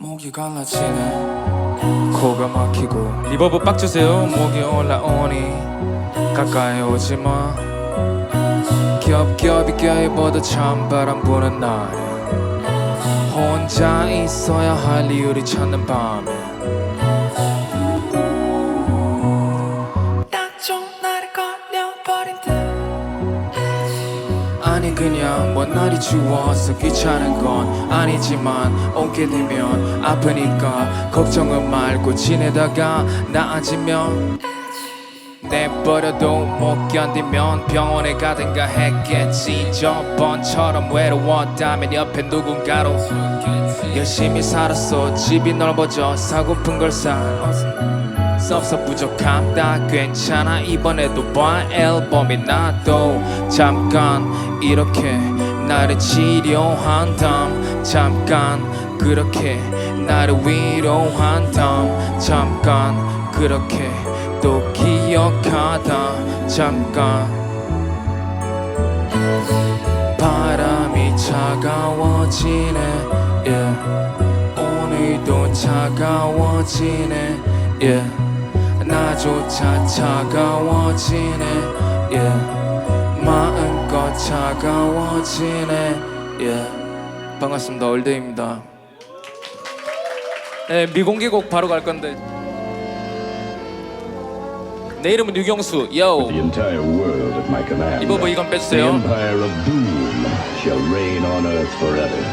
목이 갈라지네 코가 막히고 리버브 빡 주세요. 목이 올라오니 가까이 오지마 겹겹이 껴입어도 찬바람 부는 날에 혼자 있어야 할 이유를 찾는 밤에 딱 좀 나를 걸려버린 듯 아니 그냥 뭐 날이 추워서 귀찮은 건 아니지만 오게 되면 아프니까 걱정은 말고 지내다가 나아지면 내버려도 못 견디면 병원에 가든가 했겠지 저번처럼 외로웠다면 옆에 누군가로 열심히 살았어 집이 넓어져 사고픈 걸 사 섭섭 부족함 다 괜찮아 이번에도 봐 앨범이 나도 잠깐 이렇게 나를 치료한담 잠깐 그렇게 나를 위로한담 잠깐 그렇게 또 기억하다 잠깐 바람이 차가워지네 yeah. 오늘도 차가워지네 yeah. 나조차 차가워지네 yeah. 마음껏 차가워지네 yeah. 반갑습니다 얼데이입니다. 네, 미공개곡 바로 갈 건데 내 이름은 유경수. 요. The entire world at my command. 리버브 이건 The 빼주세요. empire of doom shall reign on earth forever.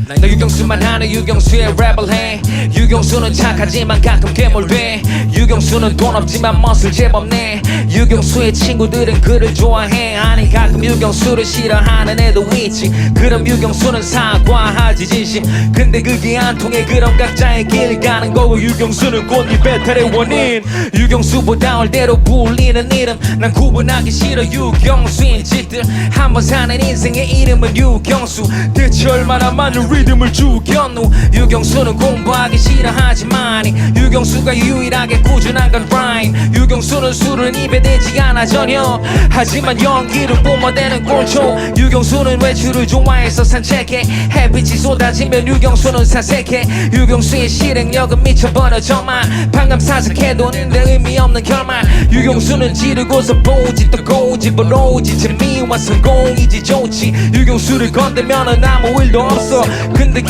나 유경수만 하는 유경수의 랩을 해 유경수는 착하지만 가끔 괴물돼 유경수는 돈 없지만 멋을 제법 내 유경수의 친구들은 그를 좋아해 아니 가끔 유경수를 싫어하는 애도 있지 그럼 유경수는 사과하지 진심 근데 그게 안 통해 그럼 각자의 길 가는 거고 유경수는 곧 이 배탈의 원인 유경수보다 얼대로 불리는 이름 난 구분하기 싫어 유경수인 짓들 한번 사는 인생의 이름은 유경수 대체 얼마나 많은 리듬을 죽였노 유경수는 공부하기 싫어하지만 유경수가 유일하게 꾸준한 건 라임 유경수는 술은 입에 대지 않아 전혀 하지만 연기를 뿜어대는 꼴초 유경수는 외출을 좋아해서 산책해 햇빛이 쏟아지면 유경수는 사색해 유경수의 실행력은 미쳐버려 정말 방금 사색해도 의미 없는 결말 유경수는 지르고서 보지 또 고집으로 오지 재미와 성공이지 좋지 유경수를 건들면은 아무 일도 없어 근데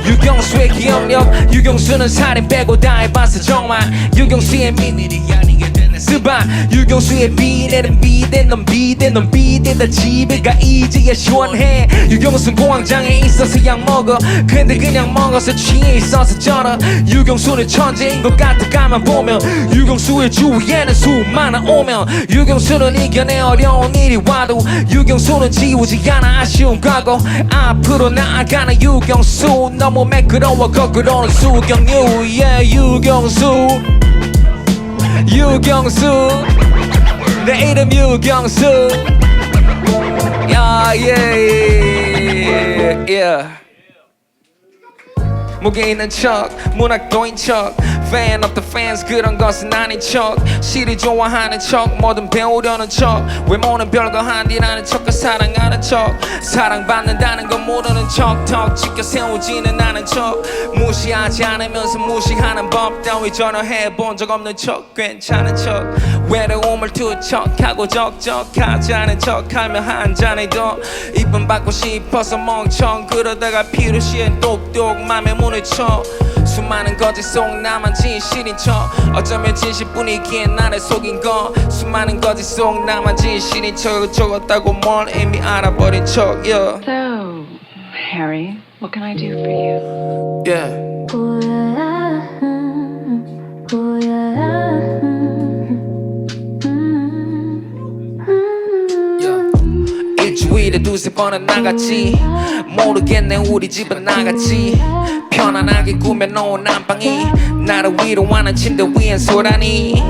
유경수의 기억력 유경수는 살인 빼고 다 해봤어 정말 유경수의 미니리 아니게 되는 스바 유경수의 비대는 비대 넌 비대 넌 비대다 집에 가 이제야 시원해 유경수는 공황장애 있어서 약 먹어 근데 그냥 먹어서 취해 있어서 쩔어 유경수는 천재인 것 같아 가만 보면 유경수의 주위에는 수많아 오면 유경수는 이겨내 어려운 일이 와도 유경수는 지우지 않아 아쉬운 과거 앞으로 나아가는 유경수 너무 매끄러워 거꾸로는 수경유 yeah 유경수 유경수 내 이름 유경수 yeah yeah yeah 무게 있는 척 문학도인 척 fan of the fans 그런 것은 아닌 척 시를 좋아하는 척 뭐든 배우려는 척 외모는 별거 아니라는 척과 사랑하는 척 사랑받는다는 건 모르는 척 턱 지켜 세우지는 않은 척 무시하지 않으면서 무시하는 법 따위 전혀 해본 적 없는 척 괜찮은 척 외로움을 투척하고 적적하지 않은 척하며 한 잔에 더 이쁨 받고 싶어서 멍청 그러다가 필요시엔 똑똑 맘에 문을 쳐 수많은 거짓 속 나만 진실인 척 어쩌면 진실뿐이기에 나를 속인 거 수많은 거짓 속 나만 진실인 척 적었다고 뭘 이미 알아버린 척 yeah. So, Harry, what can I do for you? yeah. 일주일에 두세 번은 나갔지 모르겠네 우리 집은 나갔지 편안하게 꾸며놓은 안방이 나를 위로하는 침대 위엔 소란이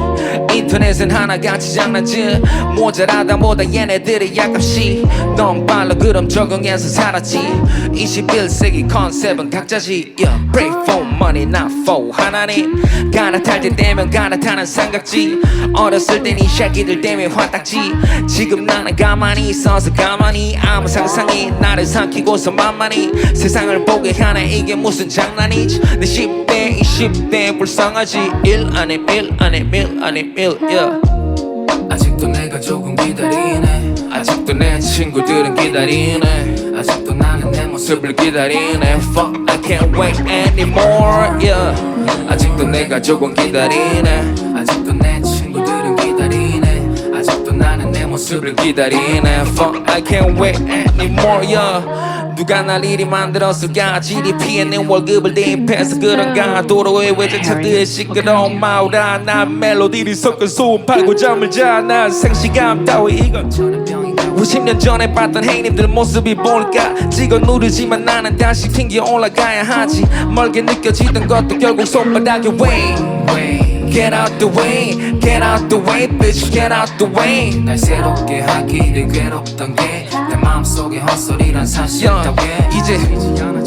인터넷은 하나같이 장난질 모자라다 보다 얘네들이 약값이 너무 빨라 그럼 적응해서 살았지 21세기 컨셉은 각자지 yeah. Pray for money not for 하나님 갈아탈 때 되면 갈아타는 삼각지 어렸을 땐 이 새끼들 때문에 화딱지 지금 나는 가만히 있어서 가만히 아무 상상이 나를 삼키고서 만만히 세상을 보게 하네. 이게 무슨 장난이지. 내 10대 20대 불쌍하지. 일 아님 일 아님 일 아님 일 yeah. 아직도 내가 조금 기다리네. 아직도 내 친구들은 기다리네. 아직도 나는 내 모습을 모습을 기다리네. Fuck I can't wait anymore yeah. 아직도 내가 조금 기다리네. 아직도 내 친구들은 기다리네. 아직도 나는 내 모습을 모습을 기다리네. Fuck I can't wait anymore yeah. 누가 날 이리 만들었을까. GDP에 내 월급을 대입해서 그런가. 도로에 외제차들의 시끄러운 마을아. 난 멜로디를 섞은 소음 팔고 잠을 자. 난 생시감 따위 이건 50년 전에 봤던 행님들 모습이 보니까 찍어 누르지만 나는 다시 튕겨 올라가야 하지. 멀게 느껴지던 것도 결국 손바닥에 way. Get out the way, get out the way, bitch, get out the way. 날 새롭게 하기를 괴롭던 게 내 마음속에 헛소리란 사실이라고 해. 이제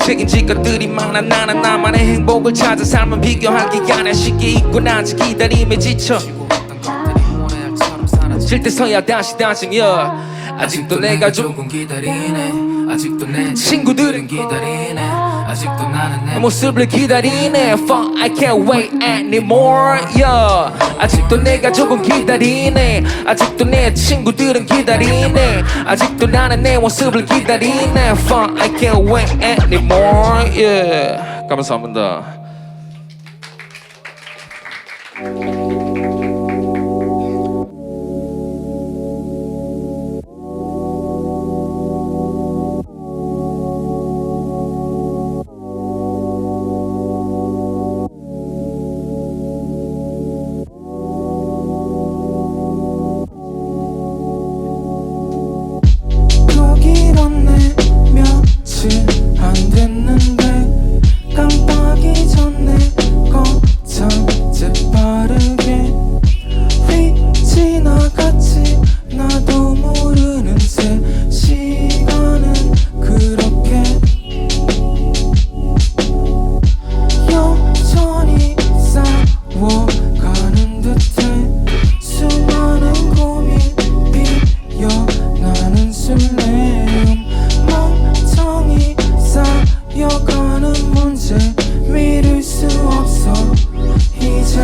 책임질 것들이 많아. 나는 나만의 행복을 찾아 삶은 비교하기 아냐. 쉽게 잊고 난지 기다림에 지쳐 질 때서야 다시 다짐 yeah. 아직도 내가 조금 기다리네. 아직도 내 친구들은 기다리네. 아직도 나는 내 모습을 기다리네. Fuck I can't wait anymore yeah. 아직도 내가 조금 기다리네. 아직도 내 친구들은 기다리네. 아직도 나는 내 모습을 기다리네. Fuck I can't wait anymore yeah. 감사합니다. 안 됐는데 깜빡이 전에 거참 재빠르게 휙 지나갔지. 나도 모르는 새 시간은 그렇게 여전히 싸워가는 듯해. 수많은 고민 피어나는 술래음 멍청이 쌓여가는 문제 미룰 수 없어. 이제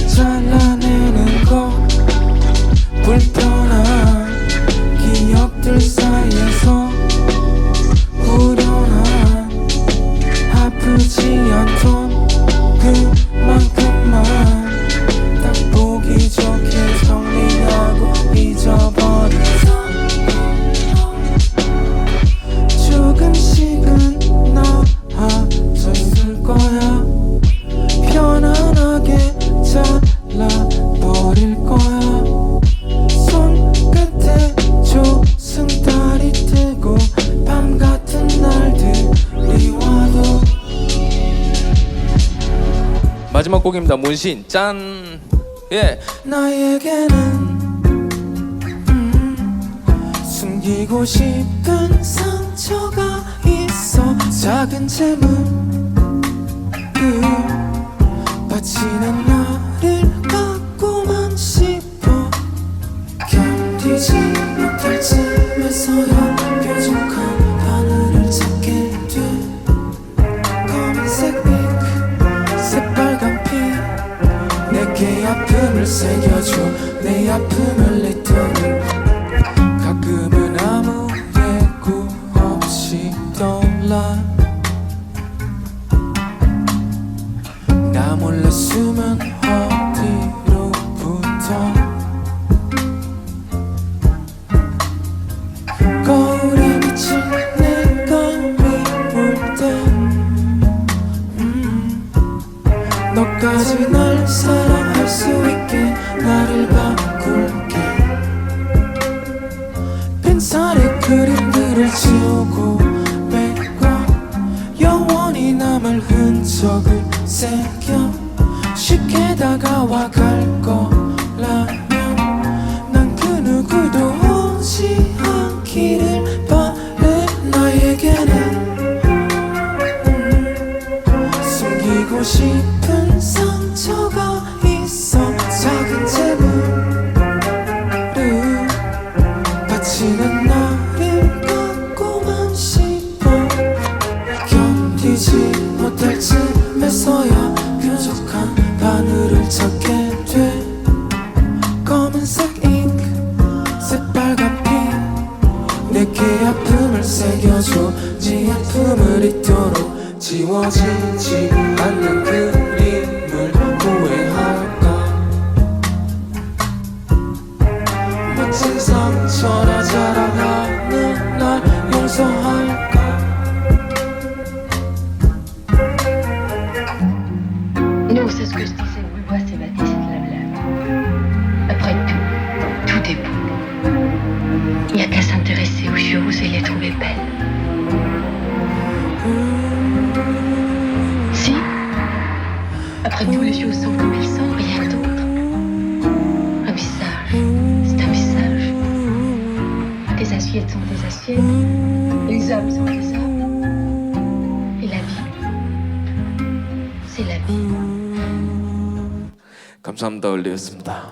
잘라내는 거 불편한 기억들 사이에서 후련한 아프지 않던 그만큼만 딱 보기 좋게 정리하고 잊어버리자. 조금씩은 나아졌을 거야. 편안하게 잘라버릴 거야. 손끝에 조승달이 뜨고 밤 같은 날들이 와도. 마지막 곡입니다. 문신 짠 예. 나에게는 숨기고 싶은 상처가 있어. 작은 재물을 바치는 나를 갖고만 싶어. 견디지 못할 쯤에서야 뾰족한 바늘을 찾게 돼. 검은색 핑크 새빨간 피 내게 아픔을 새겨줘. 내 아픔을 리터를 가끔은 아무 예고 없이 떠올라. 나 몰래 숨은 어디로부터. 거울에 비친 내가 미울 때 너까지 날 사랑할 수 있게 나를 바꿀게. 펜살에 그림들을 지우고 메꿔 영원히 남을 흔적을 새겨. 쉽게 다가와 갈 거라면 난 그 누구도 오지 않기를 바래. 나에게는 숨기고 싶은 상처가 있어. 작은 재물을 바치는 나를 굳이 아픔을 잊도록 지워지지 않는 그림을 후회할까 멋진 상처라 자라가는 날 용서할까 Non, c'est ce que je disais. Oui, moi, c'est Mathis, c'est de la blague. Après tout est beau. Il n'y a qu'à s'intéresser aux choses et les trouver belles. Si. Après tout, les choses sont comme elles sont, rien d'autre. Un visage, c'est un visage. Les assiettes sont des assiettes. Les hommes sont des hommes. Et la vie, c'est la vie. 감사합니다. 올리였습니다.